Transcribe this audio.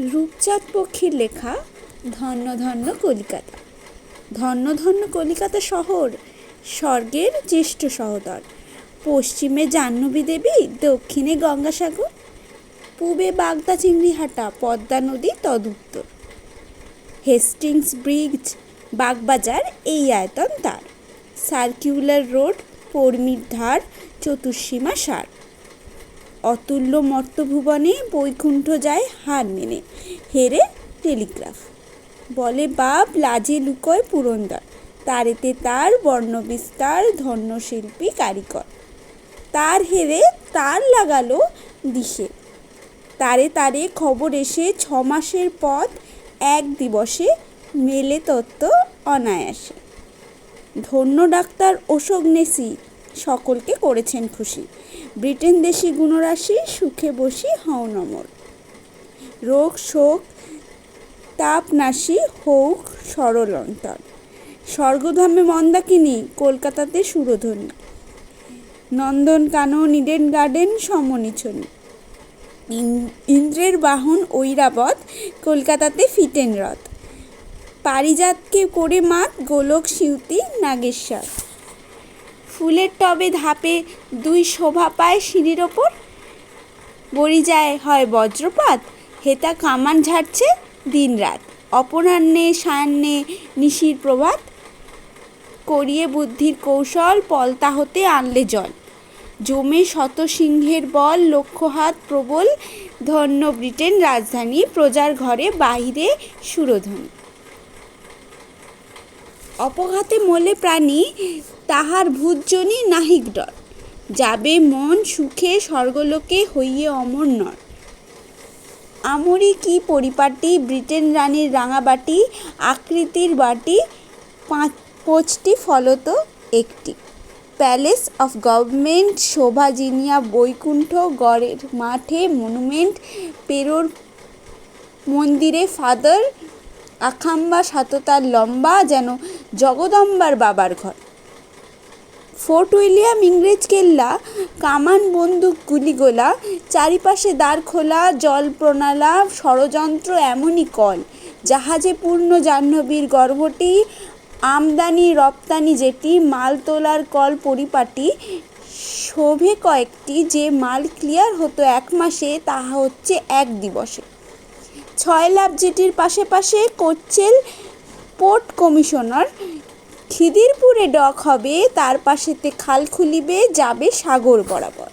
রূপচাঁদ পক্ষীর লেখা ধন্য ধন্য কলিকাতা। ধন্য ধন্য কলিকাতা শহর, স্বর্গের জ্যেষ্ঠ সহোদর। পশ্চিমে জাহ্নবী দেবী, দক্ষিণে গঙ্গাসাগর, পূবে বাগদা চিংড়িহাটা, পদ্মা নদী তদুত্তর। হেস্টিংস ব্রিজ, বাগবাজার এই আয়তন তার। সার্কুলার রোড, পর্মির ধার, চতুর্সীমা সার। অতুল্য মর্তভুবনে বৈকুণ্ঠ যায় হার মেনে, হেরে টেলিগ্রাফ। বলে বাপ লাজে লুকোয় পুরন্দর, তারেতে তার বর্ণবিস্তার, ধন্য শিল্পী কারিকর। তার হেরে তার লাগালো দিশে, তারে তারে খবর এসে 6 মাসের পথ এক দিবসে মেলে তত্ত্ব অনায়াসে। ধন্য ডাক্তার অশোকনেসি সকলকে করেছেন খুশি, ব্রিটেন দেশি গুণরাশি, সুখে বসি হও নমর। রোগ শোক তাপ নাশি হউক সরল অন্তর, স্বর্গধামে মন্দাকিনী, কলকাতাতে সুরধ্বনি। নন্দনকানন, ইডেন গার্ডেন সমনিছনি, ইন্দ্রের বাহন ঐরাবত, কলকাতাতে ফিটেন রথ। পারিজাতকে করে মাত, গোলক সিউতি নাগেশ্বর। ফুলের টবে ধাপে 2 শোভা পায় সিঁড়ির ওপর, বড়ি যায় হয় বজ্রপাত, হেতা কামান ঝাড়ছে দিন রাত। অপরাহ্নে সায়াহ্নে নিশির প্রভাত, করিয়ে বুদ্ধির কৌশল, পলতা হতে আনলে জল। জমে শত সিংহের বল, লক্ষ হাত প্রবল, ধন্য ব্রিটেন রাজধানী, প্রজার ঘরে বাহিরে সুরধ্বনি। অপঘাতে মলে প্রাণী, তাহার ভূতজনি নাহিক ডর, যাবে মন সুখে স্বর্গলোকে হইয়ে অমর নর। আমরি কি পরিপাটি, ব্রিটেন রানীর রাঙাবাটি, আকৃতির বাটি 5টি ফলত একটি। প্যালেস অফ গভর্নমেন্ট, শোভা জিনিয়া বৈকুণ্ঠ, গড়ের মাঠে মনুমেন্ট, পেরোর মন্দিরে ফাদার, আখাম্বা সাততার লম্বা, যেন জগদম্বার বাবার ঘর। ফোর্ট উইলিয়াম ইংরেজ কেল্লা, কামান বন্দুক গুলিগোলা, চারিপাশে দ্বার খোলা, জল প্রণালা ষড়যন্ত্র এমনই কল। জাহাজে পূর্ণ জাহ্নবীর গর্ভটি, আমদানি রপ্তানি জেটি, মাল তোলার কল পরিপাটি। শোভে কয়েকটি, যে মাল ক্লিয়ার হতো 1 মাসে, তাহা হচ্ছে 1 দিবসে। 6 লাভ জেটির পাশে পাশে কোচ্চেল পোর্ট কমিশনার। খিদিরপুরে ডক হবে, তার পাশেতে খাল খুলিবে, যাবে সাগর বরাবর।